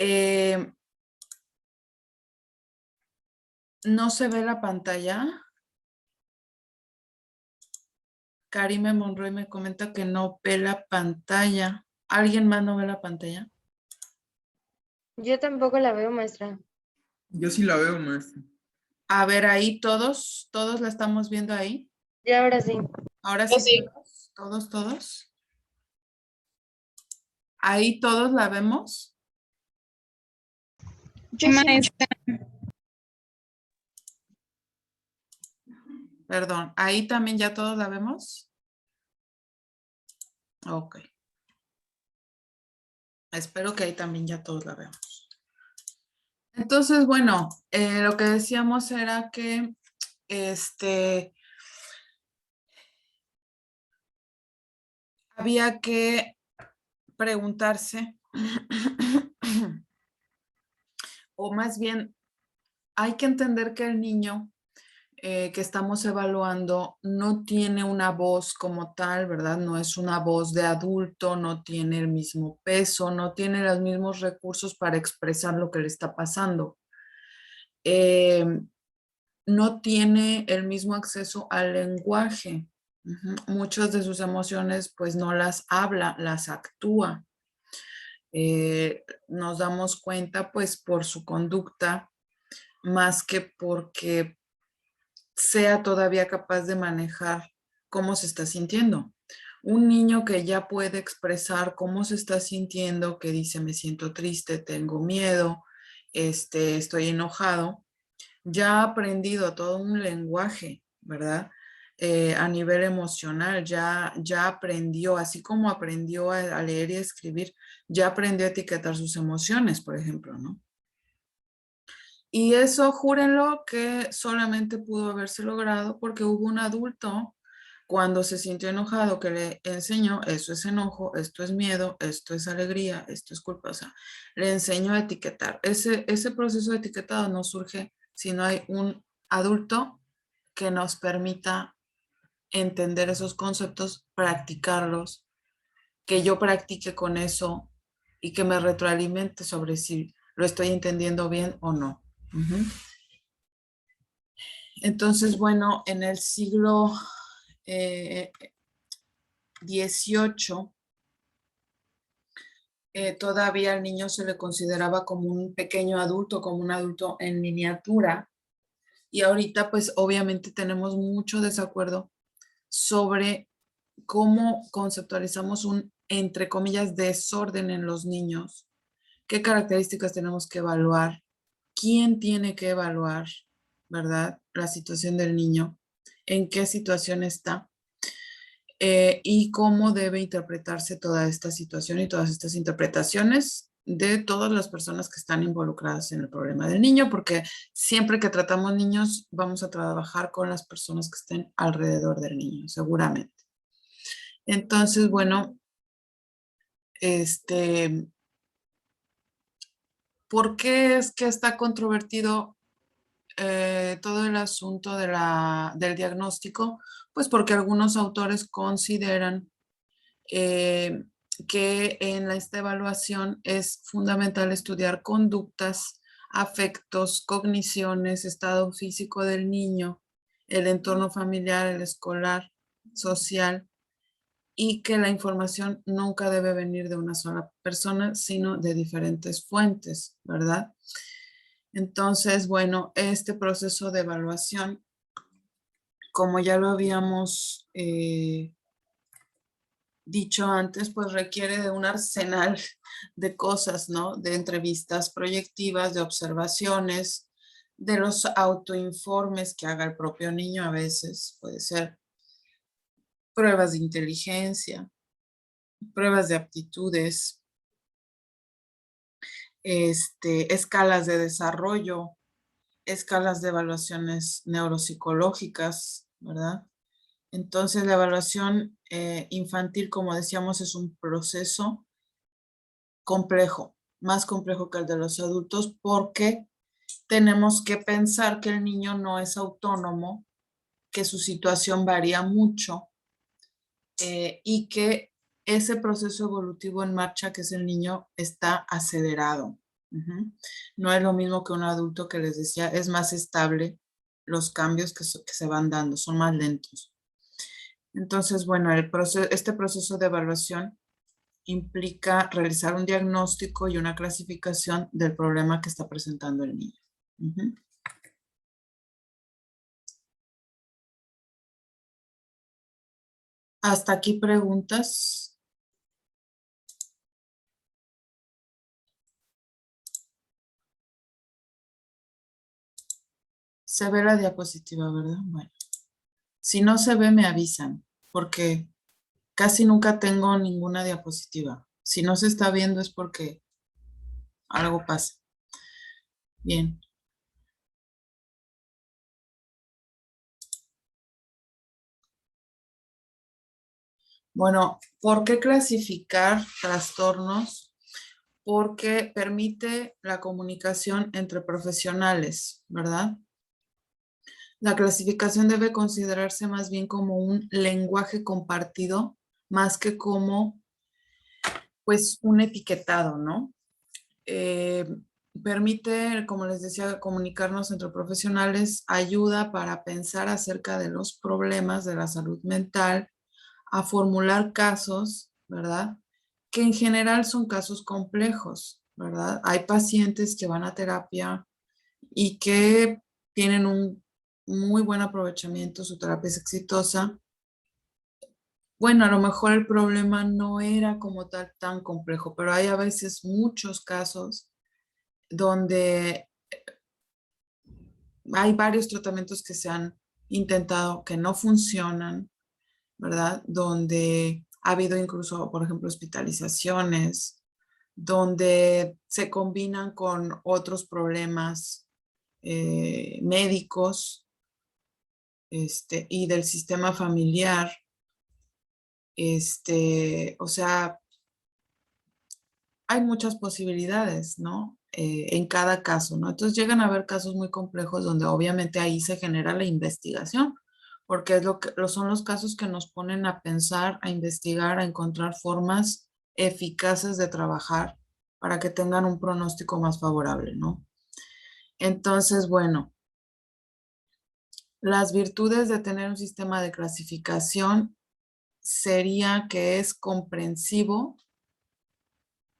Eh, ¿No se ve la pantalla? Karime Monroy me comenta que no ve la pantalla. ¿Alguien más no ve la pantalla? Yo tampoco la veo, maestra. Yo sí la veo, maestra. A ver, ahí todos la estamos viendo ahí. Y ahora sí. Ahora Yo sí, sí. todos. Ahí todos la vemos. Sí, maestra. Perdón, ahí también ya todos la vemos. Ok. Espero que ahí también ya todos la vemos. Entonces, bueno, lo que decíamos era que había que preguntarse, o más bien, hay que entender que el niño que estamos evaluando no tiene una voz como tal, ¿verdad? No es una voz de adulto, no tiene el mismo peso, no tiene los mismos recursos para expresar lo que le está pasando. No tiene el mismo acceso al lenguaje. Muchas de sus emociones pues no las habla, las actúa. Nos damos cuenta pues por su conducta más que porque sea todavía capaz de manejar cómo se está sintiendo. Un niño que ya puede expresar cómo se está sintiendo, que dice me siento triste, tengo miedo, estoy enojado, ya ha aprendido todo un lenguaje, ¿verdad? A nivel emocional, ya aprendió, así como aprendió a leer y a escribir, ya aprendió a etiquetar sus emociones, por ejemplo, ¿no? Y eso, júrenlo, que solamente pudo haberse logrado porque hubo un adulto cuando se sintió enojado que le enseñó, eso es enojo, esto es miedo, esto es alegría, esto es culpa, o sea, le enseñó a etiquetar. Ese proceso de etiquetado no surge si no hay un adulto que nos permita entender esos conceptos, practicarlos, que yo practique con eso y que me retroalimente sobre si lo estoy entendiendo bien o no. Entonces, bueno, en el siglo XVIII, todavía al niño se le consideraba como un pequeño adulto, como un adulto en miniatura. Y ahorita, pues obviamente tenemos mucho desacuerdo sobre cómo conceptualizamos un, entre comillas, desorden en los niños, qué características tenemos que evaluar, quién tiene que evaluar, ¿verdad? La situación del niño, en qué situación está. Y cómo debe interpretarse toda esta situación y todas estas interpretaciones de todas las personas que están involucradas en el problema del niño, porque siempre que tratamos niños vamos a trabajar con las personas que estén alrededor del niño, seguramente. Entonces, bueno, ¿por qué es que está controvertido todo el asunto del diagnóstico? Pues porque algunos autores consideran que en esta evaluación es fundamental estudiar conductas, afectos, cogniciones, estado físico del niño, el entorno familiar, el escolar, social, y que la información nunca debe venir de una sola persona, sino de diferentes fuentes, ¿verdad? Entonces, bueno, este proceso de evaluación, como ya lo habíamos dicho antes, pues requiere de un arsenal de cosas, ¿no? De entrevistas proyectivas, de observaciones, de los autoinformes que haga el propio niño a veces, puede ser pruebas de inteligencia, pruebas de aptitudes, escalas de desarrollo, escalas de evaluaciones neuropsicológicas, ¿verdad? Entonces, la evaluación infantil, como decíamos, es un proceso complejo, más complejo que el de los adultos, porque tenemos que pensar que el niño no es autónomo, que su situación varía mucho y que ese proceso evolutivo en marcha que es el niño está acelerado. Ujú. No es lo mismo que un adulto que les decía, es más estable los cambios que se van dando, son más lentos. Entonces, bueno, este proceso de evaluación implica realizar un diagnóstico y una clasificación del problema que está presentando el niño. Ujú. Hasta aquí preguntas. Se ve la diapositiva, ¿verdad? Bueno, si no se ve, me avisan, porque casi nunca tengo ninguna diapositiva. Si no se está viendo es porque algo pasa. Bien. Bueno, ¿por qué clasificar trastornos? Porque permite la comunicación entre profesionales, ¿verdad? La clasificación debe considerarse más bien como un lenguaje compartido, más que como, pues, un etiquetado, ¿no? Eh, Permite, como les decía, comunicarnos entre profesionales, ayuda para pensar acerca de los problemas de la salud mental, a formular casos, ¿verdad? Que en general son casos complejos, ¿verdad? Hay pacientes que van a terapia y que tienen un muy buen aprovechamiento, su terapia es exitosa. Bueno, a lo mejor el problema no era como tal tan complejo, pero hay a veces muchos casos donde hay varios tratamientos que se han intentado que no funcionan, ¿verdad? Donde ha habido incluso, por ejemplo, hospitalizaciones, donde se combinan con otros problemas médicos y del sistema familiar. O sea, hay muchas posibilidades, ¿no? En cada caso, ¿no? Entonces llegan a haber casos muy complejos donde obviamente ahí se genera la investigación, porque es son los casos que nos ponen a pensar, a investigar, a encontrar formas eficaces de trabajar para que tengan un pronóstico más favorable, ¿no? Entonces, bueno, las virtudes de tener un sistema de clasificación sería que es comprensivo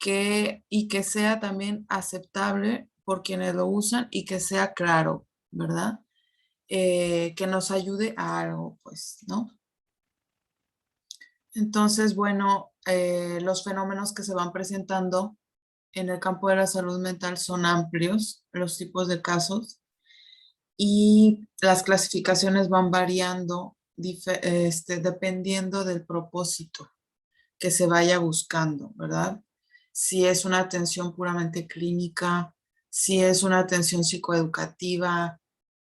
y que sea también aceptable por quienes lo usan y que sea claro, ¿verdad? Que nos ayude a algo, pues, ¿no? Entonces, bueno, los fenómenos que se van presentando en el campo de la salud mental son amplios, los tipos de casos, y las clasificaciones van variando dependiendo del propósito que se vaya buscando, ¿verdad? Si es una atención puramente clínica, si es una atención psicoeducativa,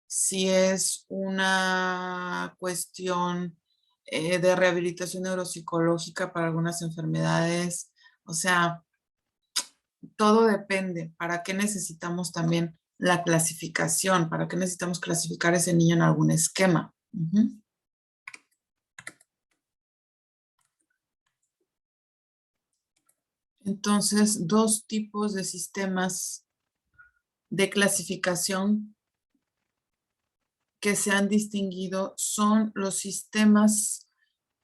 si es una cuestión de rehabilitación neuropsicológica para algunas enfermedades. O sea, todo depende. ¿Para qué necesitamos también la clasificación? ¿Para qué necesitamos clasificar a ese niño en algún esquema? Ujú. Entonces, dos tipos de sistemas de clasificación que se han distinguido son los sistemas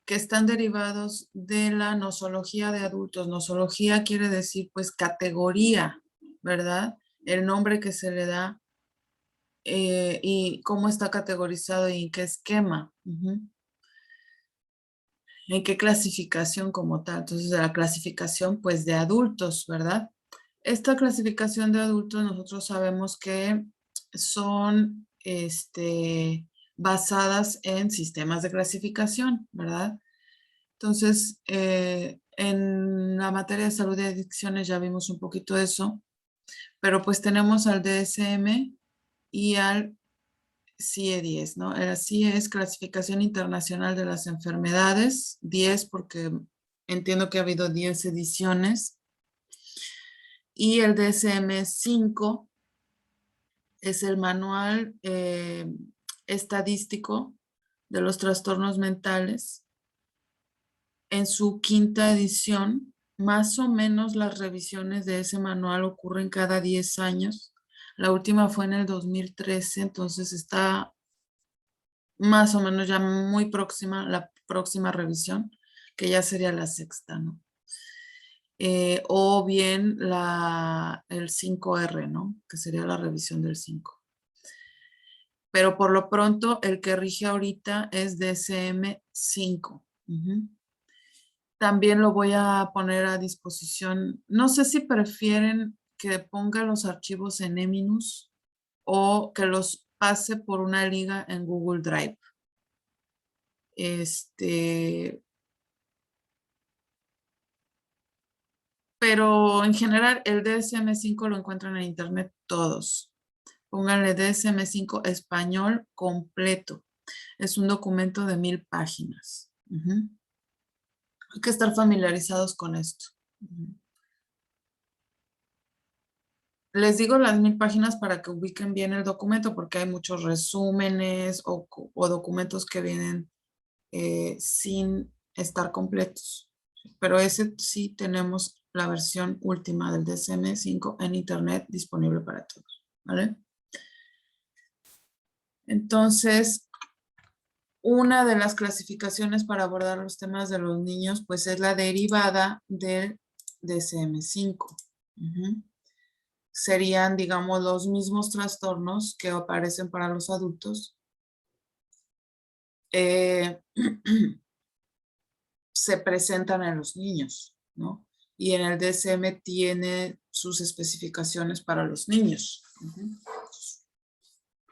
que están derivados de la nosología de adultos. Nosología quiere decir, pues, categoría, ¿verdad? El nombre que se le da y cómo está categorizado y en qué esquema, en qué clasificación como tal. Entonces, de la clasificación, pues, de adultos, ¿verdad? Esta clasificación de adultos nosotros sabemos que son basadas en sistemas de clasificación, ¿verdad? Entonces, en la materia de salud y adicciones ya vimos un poquito eso, pero pues tenemos al DSM y al CIE-10, ¿no? El CIE es Clasificación Internacional de las Enfermedades, 10 porque entiendo que ha habido 10 ediciones, y el DSM-5 es el manual estadístico de los trastornos mentales en su quinta edición. más o menos las revisiones de ese manual ocurren cada 10 años. La última fue en el 2013, entonces está más o menos ya muy próxima la próxima revisión, que ya sería la sexta, ¿no? O bien el 5R, ¿no? Que sería la revisión del 5. Pero por lo pronto el que rige ahorita es DSM-5. También lo voy a poner a disposición. No sé si prefieren que ponga los archivos en Eminus o que los pase por una liga en Google Drive. Pero en general el DSM-5 lo encuentran en internet todos. Pónganle DSM-5 español completo. Es un documento de 1000 páginas. Hay que estar familiarizados con esto. Les digo las 1000 páginas para que ubiquen bien el documento porque hay muchos resúmenes o documentos que vienen sin estar completos. Pero ese sí tenemos la versión última del DSM-5 en internet disponible para todos. ¿Vale? Entonces, una de las clasificaciones para abordar los temas de los niños, pues es la derivada del DSM-5. Serían, digamos, los mismos trastornos que aparecen para los adultos. Se presentan en los niños, ¿no? Y en el DSM tiene sus especificaciones para los niños.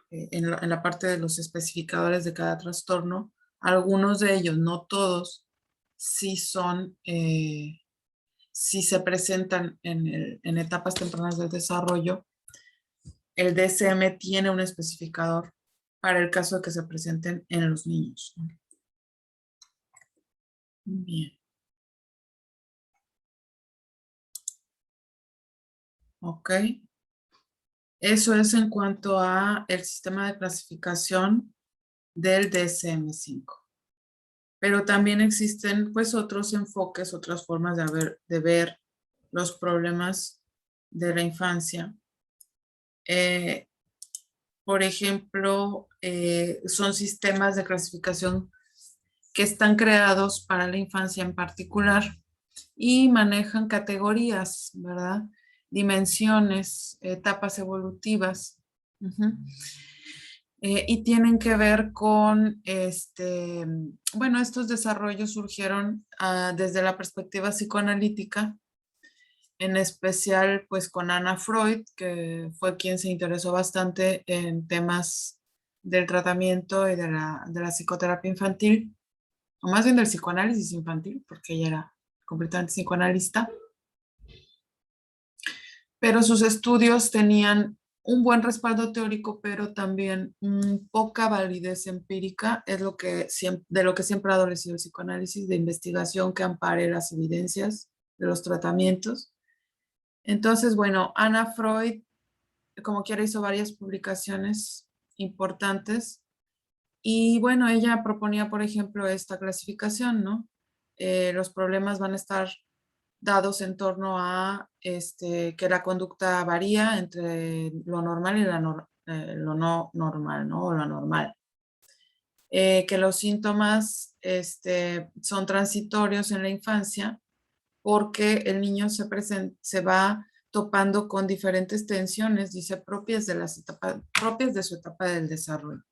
En la parte de los especificadores de cada trastorno, algunos de ellos, no todos, sí son, sí se presentan en etapas tempranas del desarrollo. El DSM tiene un especificador para el caso de que se presenten en los niños. Bien. Ok. Eso es en cuanto a el sistema de clasificación del DSM-5. Pero también existen pues otros enfoques, otras formas de ver los problemas de la infancia. Por ejemplo, son sistemas de clasificación que están creados para la infancia en particular y manejan categorías, ¿verdad? Dimensiones, etapas evolutivas. Y tienen que ver con, bueno, estos desarrollos surgieron desde la perspectiva psicoanalítica, en especial pues con Anna Freud, que fue quien se interesó bastante en temas del tratamiento y de la psicoterapia infantil, o más bien del psicoanálisis infantil, porque ella era completamente psicoanalista. Pero sus estudios tenían un buen respaldo teórico, pero también poca validez empírica, es de lo que siempre ha adolecido el psicoanálisis, de investigación que ampare las evidencias de los tratamientos. Entonces, bueno, Anna Freud, como quiera, hizo varias publicaciones importantes y bueno, ella proponía, por ejemplo, esta clasificación, ¿no? Los problemas van a estar dados en torno a que la conducta varía entre lo normal y lo no normal, ¿no? O lo normal. Que los síntomas son transitorios en la infancia porque el niño se va topando con diferentes tensiones, dice, propias de su etapa del desarrollo.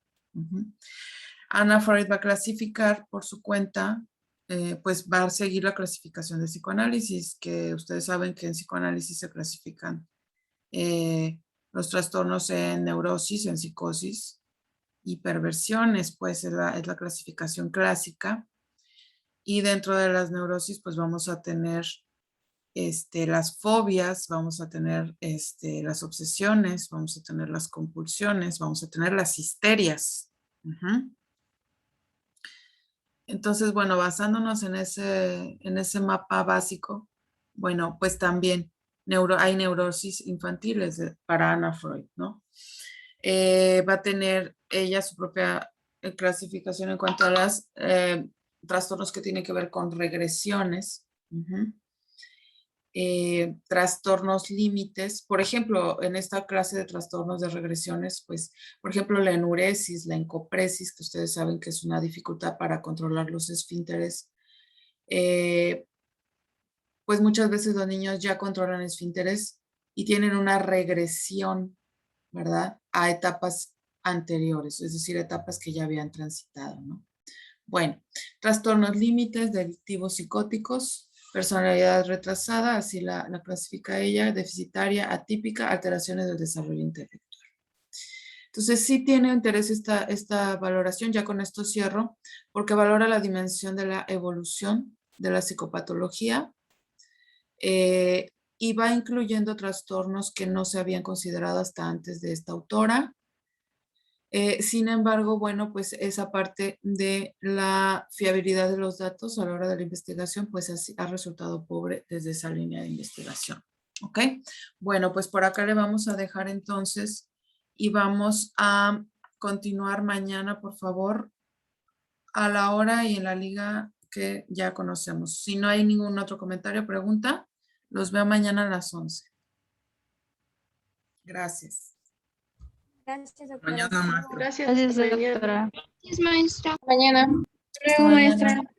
Anna Freud va a clasificar por su cuenta, pues va a seguir la clasificación de psicoanálisis, que ustedes saben que en psicoanálisis se clasifican los trastornos en neurosis, en psicosis y perversiones, pues es la clasificación clásica. Y dentro de las neurosis, pues vamos a tener las fobias, vamos a tener las obsesiones, vamos a tener las compulsiones, vamos a tener las histerias. Entonces, bueno, basándonos en ese mapa básico, bueno, pues también hay neurosis infantiles para Anna Freud, ¿no? Va a tener ella su propia clasificación en cuanto a los trastornos que tienen que ver con regresiones. trastornos límites. Por ejemplo, en esta clase de trastornos de regresiones, pues, por ejemplo, la enuresis, la encopresis, que ustedes saben que es una dificultad para controlar los esfínteres, pues muchas veces los niños ya controlan esfínteres y tienen una regresión, ¿verdad? A etapas anteriores, es decir, etapas que ya habían transitado, ¿no? Bueno, trastornos límites, delictivos psicóticos, personalidad retrasada, así la clasifica ella, deficitaria, atípica, alteraciones del desarrollo intelectual. Entonces, sí tiene interés esta valoración, ya con esto cierro, porque valora la dimensión de la evolución de la psicopatología y va incluyendo trastornos que no se habían considerado hasta antes de esta autora. Sin embargo, bueno, pues esa parte de la fiabilidad de los datos a la hora de la investigación, pues así ha resultado pobre desde esa línea de investigación. ¿Ok? Bueno, pues por acá le vamos a dejar entonces y vamos a continuar mañana, por favor, a la hora y en la liga que ya conocemos. Si no hay ningún otro comentario, pregunta, los veo mañana a las 11. Gracias. Gracias, doctora. Mañana, maestra. Gracias, Gracias, mañana. doctora. Gracias, maestra. Mañana. Hasta Hasta luego, mañana. maestra.